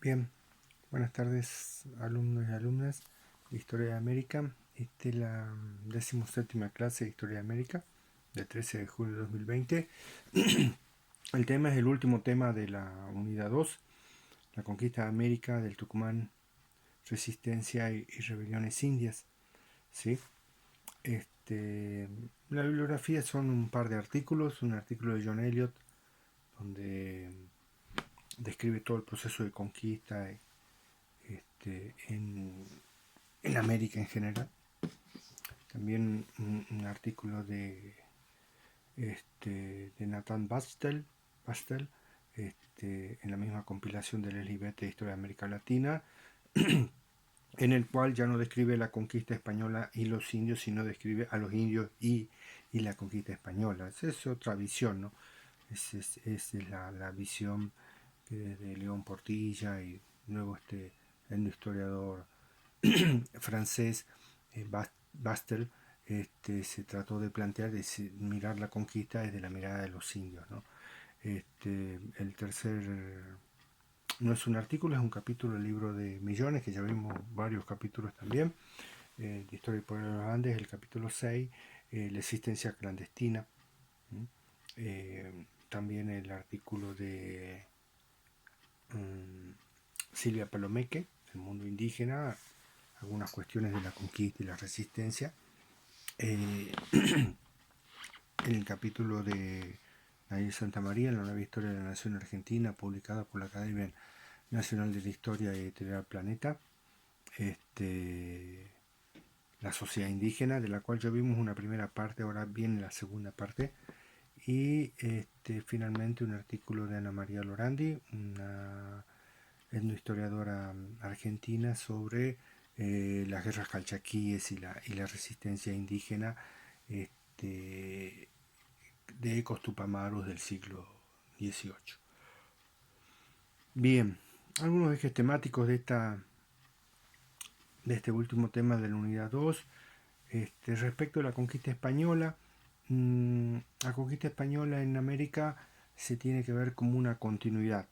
Bien, buenas tardes alumnos y alumnas de Historia de América. Esta es la 17ª clase de Historia de América del 13 de julio de 2020. El tema es el último tema de la unidad 2, la conquista de América, del Tucumán, resistencia y rebeliones indias. ¿Sí? La bibliografía son un par de artículos, un artículo de John Eliot, donde describe todo el proceso de conquista en América en general. También un artículo de Nathan Bastel en la misma compilación de Leslie Bette de Historia de América Latina, en el cual ya no describe la conquista española y los indios, sino describe a los indios y la conquista española. Esa es otra visión, ¿no? Esa es la visión de León Portilla y luego el historiador francés Bastel se trató de plantear, de mirar la conquista desde la mirada de los indios, ¿no? El tercer, no es un artículo, es un capítulo del libro de Millones, que ya vimos varios capítulos también, de Historia y Poder de los Andes, el capítulo 6, la existencia clandestina. También el artículo de Silvia Palomeque, El mundo indígena, algunas cuestiones de la conquista y la resistencia. En el capítulo de Daniel Santamaría, en la nueva historia de la Nación Argentina, publicada por la Academia Nacional de la Historia y Editorial Planeta, la sociedad indígena, de la cual ya vimos una primera parte, ahora viene la segunda parte, y finalmente un artículo de Ana María Lorandi, una etnohistoriadora argentina, sobre las guerras calchaquíes y la resistencia indígena de Ecos Tupamaros del siglo XVIII. Bien, algunos ejes temáticos de este último tema de la unidad 2. Respecto a la conquista española, la conquista española en América se tiene que ver como una continuidad.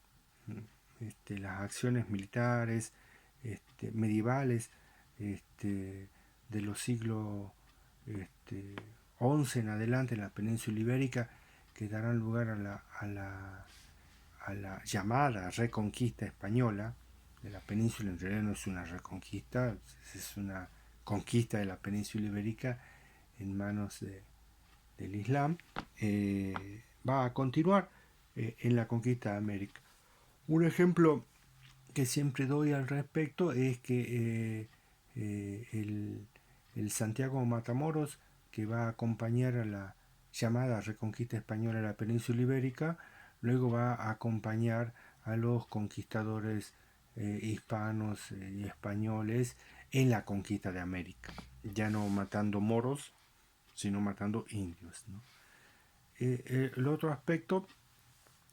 Las acciones militares medievales de los siglos XI en adelante en la península ibérica, que darán lugar a la llamada reconquista española de la península. En realidad no es una reconquista, es una conquista de la península ibérica en manos del Islam. Va a continuar en la conquista de América. Un ejemplo que siempre doy al respecto es que el Santiago Matamoros, que va a acompañar a la llamada reconquista española de la península ibérica, luego va a acompañar a los conquistadores hispanos y españoles en la conquista de América, ya no matando moros, sino matando indios, ¿no? El otro aspecto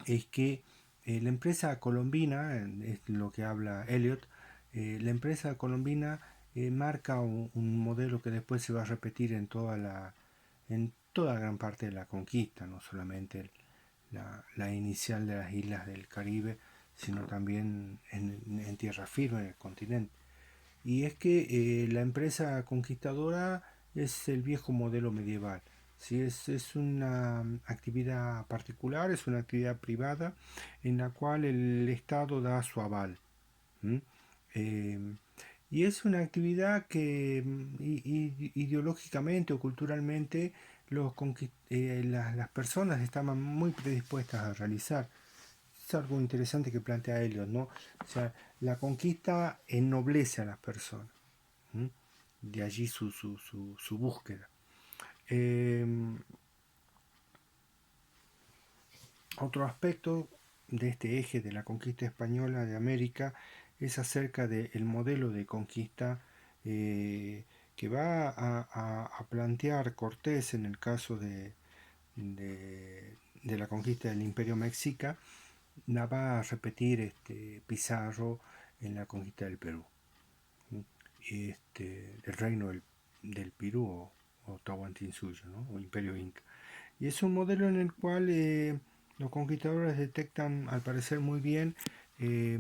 es que la empresa colombina, es lo que habla Eliot, la empresa colombina marca un modelo que después se va a repetir en toda gran parte de la conquista, no solamente la inicial de las islas del Caribe, sino también en tierra firme, en el continente. Y es que la empresa conquistadora es el viejo modelo medieval. ¿Sí? Es una actividad particular, es una actividad privada en la cual el Estado da su aval. Eh, y es una actividad que ideológicamente o culturalmente las personas estaban muy predispuestas a realizar. Es algo interesante que plantea Eliot, ¿no? O sea, la conquista ennoblece a las personas. ¿Mm? De allí su búsqueda. Otro aspecto de este eje de la conquista española de América es acerca del modelo de conquista que va a plantear Cortés en el caso de la conquista del Imperio Mexica. La va a repetir Pizarro en la conquista del Perú, del reino del Perú o Tahuantinsuyo, ¿no? O Imperio Inca. Y es un modelo en el cual los conquistadores detectan, al parecer muy bien, eh,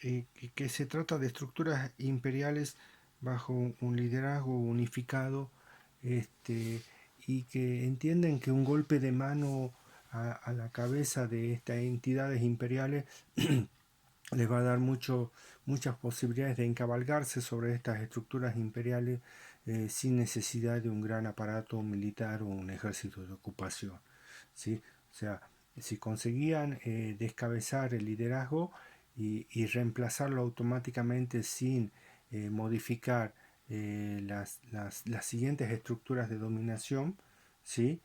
y que se trata de estructuras imperiales bajo un liderazgo unificado, este, y que entienden que un golpe de mano a la cabeza de estas entidades imperiales les va a dar muchas posibilidades de encabalgarse sobre estas estructuras imperiales sin necesidad de un gran aparato militar o un ejército de ocupación. ¿Sí? O sea, si conseguían descabezar el liderazgo y reemplazarlo automáticamente sin modificar las siguientes estructuras de dominación, ¿sí?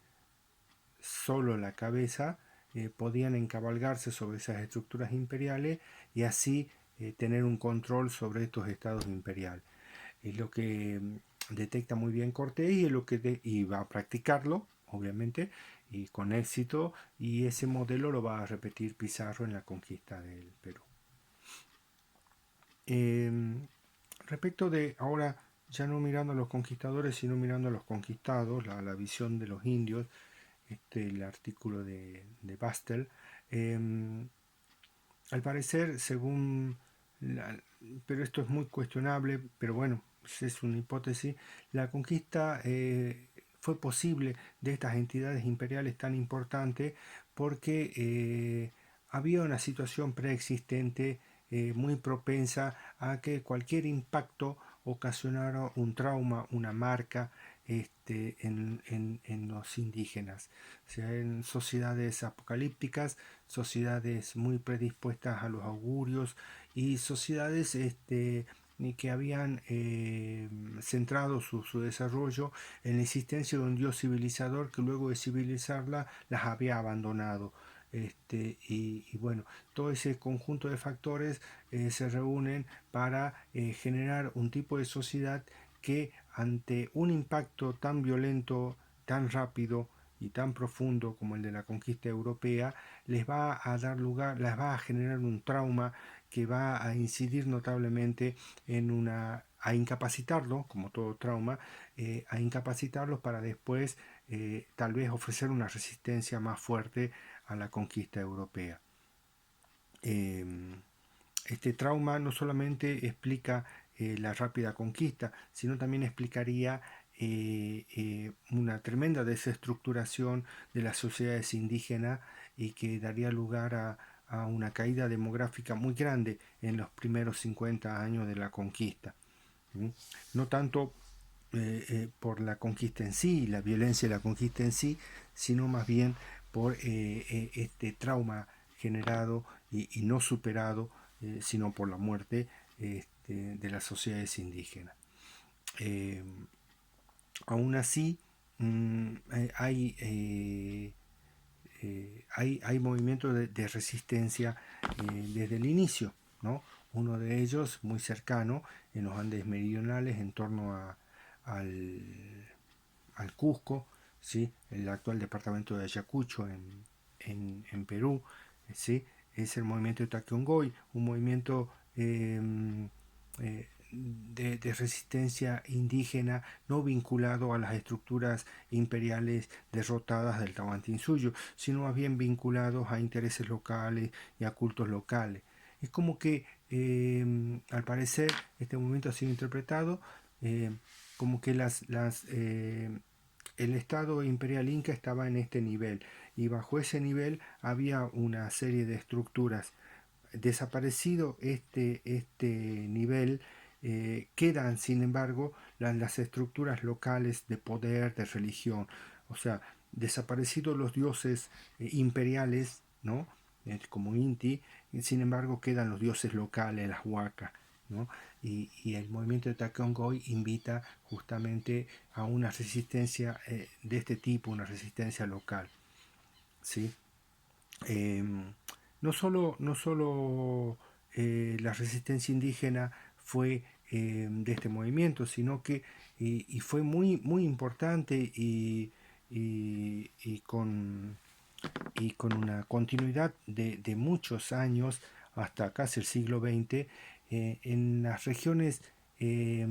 Solo la cabeza, podían encabalgarse sobre esas estructuras imperiales y así tener un control sobre estos estados imperiales. Es lo que detecta muy bien Cortés y, es lo que y va a practicarlo, obviamente, y con éxito, y ese modelo lo va a repetir Pizarro en la conquista del Perú. Eh, Respecto de ahora, ya no mirando a los conquistadores, sino mirando a los conquistados, la visión de los indios, el artículo de Bastel. Eh, Al parecer, pero esto es muy cuestionable, pero bueno, es una hipótesis, la conquista fue posible de estas entidades imperiales tan importantes porque había una situación preexistente muy propensa a que cualquier impacto ocasionara un trauma, una marca en los indígenas. O sea, en sociedades apocalípticas, sociedades muy predispuestas a los augurios y sociedades que habían centrado su desarrollo en la existencia de un dios civilizador que luego de civilizarla las había abandonado. Y bueno, todo ese conjunto de factores se reúnen para generar un tipo de sociedad que ante un impacto tan violento, tan rápido y tan profundo como el de la conquista europea, les va a dar lugar, les va a generar un trauma que va a incidir notablemente a incapacitarlo, como todo trauma, a incapacitarlos para después tal vez ofrecer una resistencia más fuerte a la conquista europea. Eh, este trauma no solamente explica la rápida conquista, sino también explicaría una tremenda desestructuración de las sociedades indígenas y que daría lugar a una caída demográfica muy grande en los primeros 50 años de la conquista. ¿Mm? No tanto por la conquista en sí, la violencia de la conquista en sí, sino más bien por este trauma generado y no superado, sino por la muerte de las sociedades indígenas. Eh, Aún así, hay movimientos de resistencia desde el inicio, ¿no? Uno de ellos muy cercano en los Andes meridionales en torno al, al Cusco, ¿sí? El actual departamento de Ayacucho en Perú, ¿sí? Es el movimiento de Taquiongoy, un movimiento de resistencia indígena no vinculado a las estructuras imperiales derrotadas del Tahuantinsuyo, sino más bien vinculados a intereses locales y a cultos locales. Es como que, al parecer, este movimiento ha sido interpretado como que el Estado imperial inca estaba en este nivel y bajo ese nivel había una serie de estructuras. Desaparecido este nivel, quedan sin embargo las estructuras locales de poder, de religión. O sea, desaparecidos los dioses imperiales, ¿no? Como Inti, sin embargo quedan los dioses locales, las huacas, ¿no? Y el movimiento de Tacongoy invita justamente a una resistencia de este tipo, una resistencia local, ¿sí? Eh, no solo la resistencia indígena fue de este movimiento, sino que y fue muy importante y con una continuidad de muchos años hasta casi el siglo XX en las regiones eh,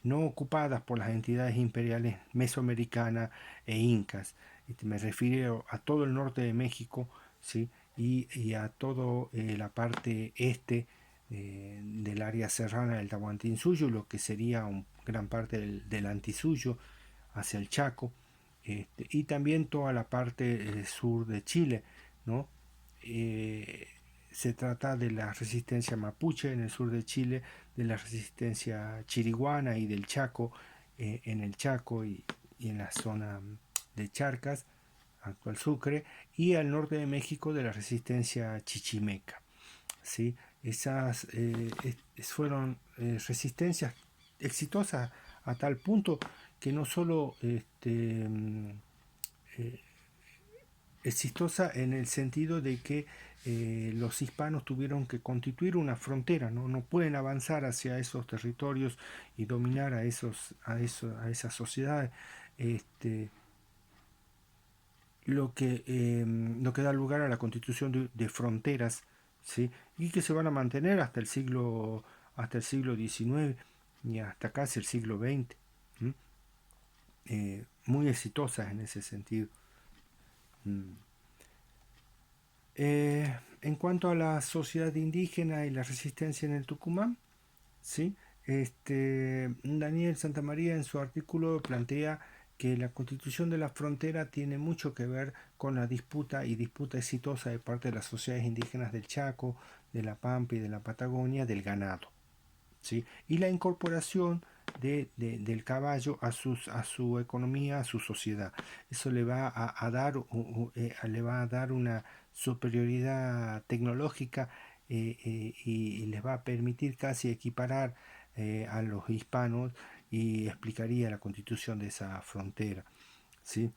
no ocupadas por las entidades imperiales mesoamericanas e incas. Me refiero a todo el norte de México, ¿sí? y a todo la parte este del área serrana del Tahuantinsuyo, lo que sería gran parte del Antisuyo hacia el Chaco, y también toda la parte sur de Chile, ¿no? Eh, Se trata de la resistencia mapuche en el sur de Chile, de la resistencia chiriguana y del Chaco en el Chaco y en la zona de Charcas, actual Sucre, y al norte de México de la resistencia chichimeca. ¿Sí? Esas fueron resistencias exitosas a tal punto que no solo exitosa en el sentido de que los hispanos tuvieron que constituir una frontera, ¿no? No pueden avanzar hacia esos territorios y dominar a esas sociedades. Este, lo que da lugar a la constitución de fronteras, ¿sí? Y que se van a mantener hasta el siglo XIX y hasta casi el siglo XX, muy exitosas en ese sentido. Mm. En cuanto a la sociedad indígena y la resistencia en el Tucumán, ¿sí? Daniel Santamaría en su artículo plantea que la constitución de la frontera tiene mucho que ver con la disputa exitosa de parte de las sociedades indígenas del Chaco, de la Pampa y de la Patagonia del ganado, ¿sí? Y la incorporación del caballo a su economía, a su sociedad. Eso le va a dar una superioridad tecnológica y les va a permitir casi equiparar a los hispanos y explicaría la constitución de esa frontera, ¿sí?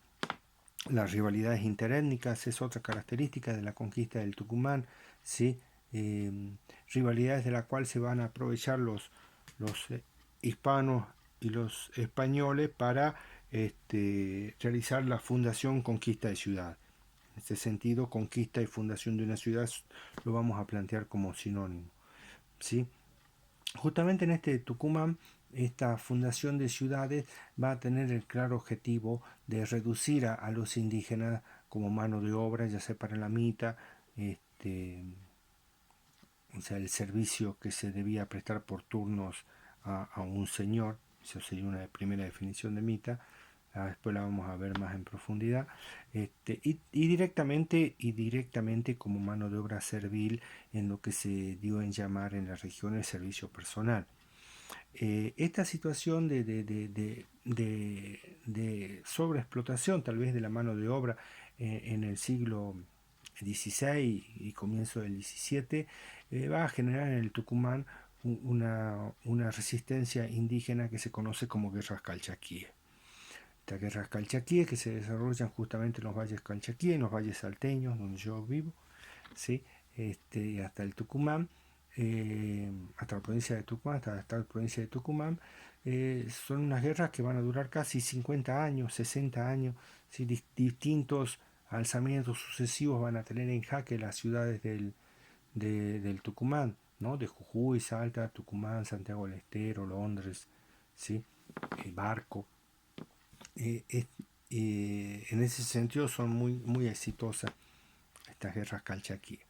Las rivalidades interétnicas es otra característica de la conquista del Tucumán, ¿sí? Eh, Rivalidades de la cual se van a aprovechar los hispanos y los españoles para realizar la fundación conquista de ciudad. En este sentido, conquista y fundación de una ciudad lo vamos a plantear como sinónimo, ¿sí? Justamente en este Tucumán, esta fundación de ciudades va a tener el claro objetivo de reducir a los indígenas como mano de obra, ya sea para la mita, o sea, el servicio que se debía prestar por turnos a un señor. Eso sería una primera definición de mita. Después la vamos a ver más en profundidad. Y directamente como mano de obra servil en lo que se dio en llamar en la región el servicio personal. Esta situación de sobreexplotación tal vez de la mano de obra en el siglo XVI y comienzo del XVII va a generar en el Tucumán una resistencia indígena que se conoce como guerras calchaquíes. Estas guerras calchaquíes que se desarrollan justamente en los valles calchaquíes, en los valles salteños donde yo vivo, ¿sí? Hasta el Tucumán, hasta la provincia de Tucumán, hasta la provincia de Tucumán, son unas guerras que van a durar casi 50 años, 60 años, ¿sí? Distintos alzamientos sucesivos van a tener en jaque las ciudades del Tucumán, ¿no? De Jujuy, Salta, Tucumán, Santiago del Estero, Londres, ¿sí? Barco. En ese sentido son muy exitosas estas guerras calchaquíes.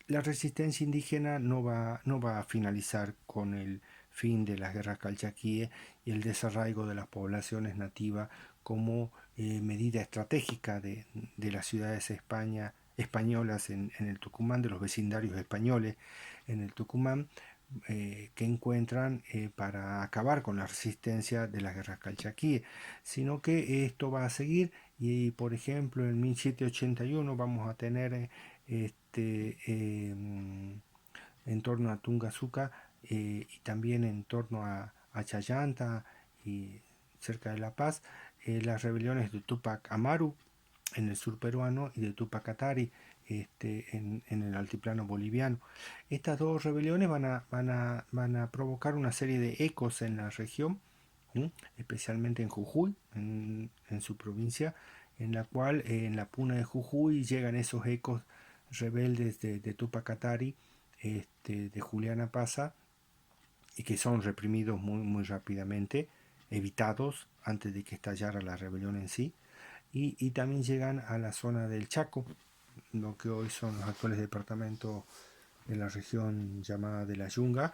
La resistencia indígena no va a finalizar con el fin de las guerras calchaquíes y el desarraigo de las poblaciones nativas como medida estratégica de las ciudades españolas en el Tucumán, de los vecindarios españoles en el Tucumán, que encuentran para acabar con la resistencia de las guerras calchaquíes, sino que esto va a seguir y, por ejemplo, en 1781 vamos a tener en torno a Tungazuca y también en torno a Chayanta y cerca de La Paz, las rebeliones de Tupac Amaru en el sur peruano y de Tupac Atari en el altiplano boliviano. Estas dos rebeliones van a provocar una serie de ecos en la región, especialmente en Jujuy, en su provincia, en la cual en la puna de Jujuy llegan esos ecos rebeldes de Tupac Atari, de Juliana Paza, y que son reprimidos muy rápidamente, evitados antes de que estallara la rebelión en sí. y también llegan a la zona del Chaco, lo que hoy son los actuales departamentos de la región llamada de la Yunga.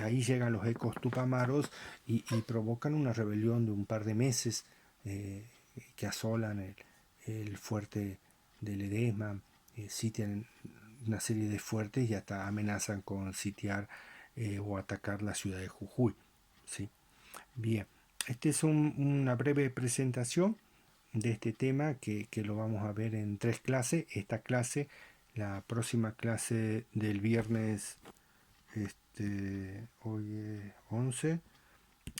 Ahí llegan los ecos tupamaros y provocan una rebelión de un par de meses, que asolan el fuerte de Ledesma, sitian una serie de fuertes y hasta amenazan con sitiar o atacar la ciudad de Jujuy. ¿Sí? Bien, esta es una breve presentación de este tema que lo vamos a ver en 3 clases. Esta clase, la próxima clase del viernes, hoy es 11,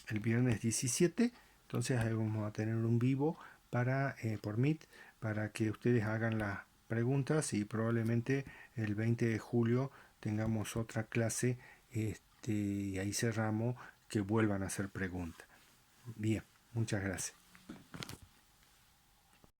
el viernes 17, entonces ahí vamos a tener un vivo por Meet para que ustedes hagan las preguntas y probablemente el 20 de julio tengamos otra clase, y ahí cerramos, que vuelvan a hacer preguntas. Bien, muchas gracias.